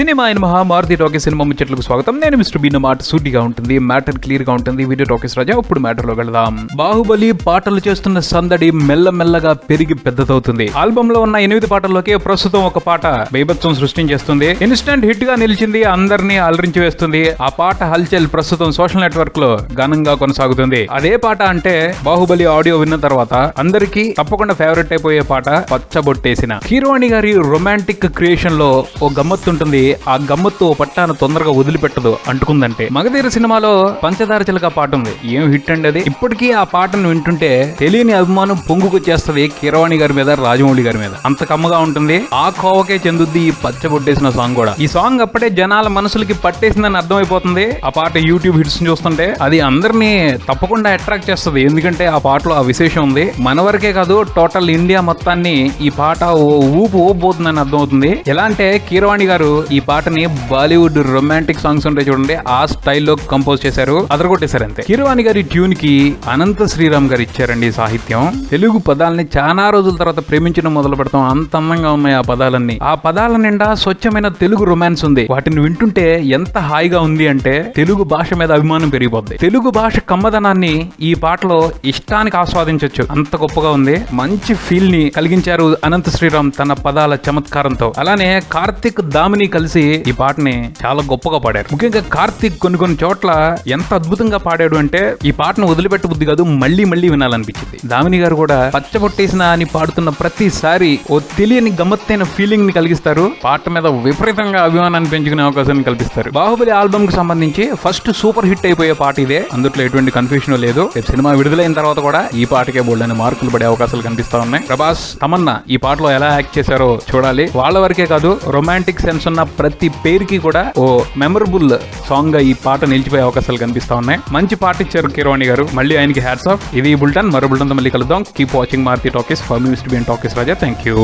Cinema అయిన Maruti talkies cinema ముచ్చట్లకు స్వాగతం. నేను మిస్టర్ బీన్. మాట సూటిగా ఉంటుంది, మ్యాటర్ క్లియర్ గా ఉంటుంది. వీడియో టాకీస్ రాజా. ఇప్పుడు మ్యాటర్ లో వెళదాం. బాహుబలి పాటలు చేస్తున్న సందడి మెల్లమెల్లగా పెరిగి పెద్దదవుతుంది. ఆల్బమ్ లో ఉన్న 8 పాటల్లోకి ప్రస్తుతం ఒక పాట బీభత్సం సృష్టించేస్తుంది. ఇన్స్టెంట్ హిట్ గా నిలిచింది, అందరినీ అలరించి వేస్తుంది. ఆ పాట హల్చల్ ప్రస్తుతం సోషల్ నెట్వర్క్ లో ఘనంగా కొనసాగుతుంది. అదే పాట అంటే బాహుబలి ఆడియో విన్న తర్వాత అందరికీ తప్పకుండా ఫేవరెట్ అయిపోయే పాట పచ్చబొట్టేసిన. కీరవాణి గారి రొమాంటిక్ క్రియేషన్ లో ఓ గమ్మత్తు ఉంటుంది. ఆ గమ్మత్తు ఓ పట్టాను తొందరగా వదిలిపెట్టదు. అంటుకుందంటే మగధీర సినిమాలో పంచదార చిలక పాట ఉంది. ఏం హిట్ అండి అది. ఇప్పటికీ ఆ పాటను వింటుంటే తెలియని అభిమానం పొంగుకొచ్చేస్తది కీరవాణి గారి మీద, రాజమౌళి గారి మీద. అంత కమ్మగా ఉంటుంది. ఆ కోవకే చెందుద్ది ఈ పచ్చబొట్టేసిన సాంగ్ కూడా. ఈ సాంగ్ అప్పుడే జనాల మనసులకి పట్టేసిందని అర్థమైపోతుంది. ఆ పాట యూట్యూబ్ హిట్స్ చూస్తుంటే అది అందరినీ తప్పకుండా అట్రాక్ట్ చేస్తుంది. ఎందుకంటే ఆ పాటలో ఆ విశేషం ఉంది. మన వరకే కాదు, టోటల్ ఇండియా మొత్తాన్ని ఈ పాట ఊపోతుందని అర్థమవుతుంది. ఎలా అంటే కీరవాణి గారు ఈ పాటని బాలీవుడ్ రొమాంటిక్ సాంగ్స్ ఉంటాయి చూడండి, ఆ స్టైల్లో కంపోజ్ చేశారు, అదరగొట్టేశారు అంతే. కీరవాణి గారి ట్యూన్ కి అనంత శ్రీరామ్ గారు ఇచ్చారండి సాహిత్యం. తెలుగు పదాలని చాలా రోజుల తర్వాత ప్రేమించడం మొదలు పెడతాం. అంత అందంగా ఉన్నాయి ఆ పదాలన్నీ. ఆ పదాల నిండా స్వచ్ఛమైన తెలుగు రొమాన్స్ ఉంది. వాటిని వింటుంటే ఎంత హాయిగా ఉంది అంటే తెలుగు భాష మీద అభిమానం పెరిగిపోద్ది. తెలుగు భాష కమ్మదనాన్ని ఈ పాటలో ఇష్టానికి ఆస్వాదించవచ్చు. అంత గొప్పగా ఉంది. మంచి ఫీల్ ని కలిగించారు అనంత శ్రీరామ్ తన పదాల చమత్కారంతో. అలానే కార్తిక్, దామిని కలిసి ఈ పాటని చాలా గొప్పగా పాడారు. ముఖ్యంగా కార్తిక్ కొన్ని చోట్ల ఎంత అద్భుతంగా పాడాడు అంటే ఈ పాటను వదిలిపెట్ట బుద్ధి కాదు, మళ్ళీ వినాలనిపించింది. దామిని గారు కూడా పచ్చబొట్టేసిన అని పాడుతున్న ప్రతిసారి ఓ తెలియని గమ్మత్తైన ఫీలింగ్ ని కలిగిస్తారు. పాట మీద విపరీతంగా అభిమానాన్ని పెంచుకునే అవకాశాన్ని కల్పిస్తారు. బాహుబలి ఆల్బమ్ కి సంబంధించి ఫస్ట్ సూపర్ హిట్ అయిపోయే పాట ఇదే. అందులో ఎటువంటి కన్ఫ్యూషన్ లేదు. సినిమా విడుదలైన తర్వాత కూడా ఈ పాటకే బోల్డని మార్కులు పడే అవకాశాలు కనిపిస్తా ఉన్నాయి. ప్రభాస్, తమన్నా ఈ పాటలో ఎలా యాక్ట్ చేశారో చూడాలి. వాళ్ళ వరకే కాదు, రొమాంటిక్ సెన్స్ ఉన్న ప్రతి పేరుకి కూడా ఓ మెమరబుల్ సాంగ్ గా ఈ పాట నిలిచిపోయే అవకాశాలు కనిపిస్తా ఉన్నాయి. మంచి పాట ఇచ్చారు కీరవాణి గారు. మళ్ళీ ఆయనకి హ్యాట్స్ ఆఫ్. ఇది బుల్టన్. మరో బుల్టన్ తో మళ్ళీ కలుద్దాం. Keep watching Maruthi Talkies. For మీ Mister Bean Talkies Raja. Thank you.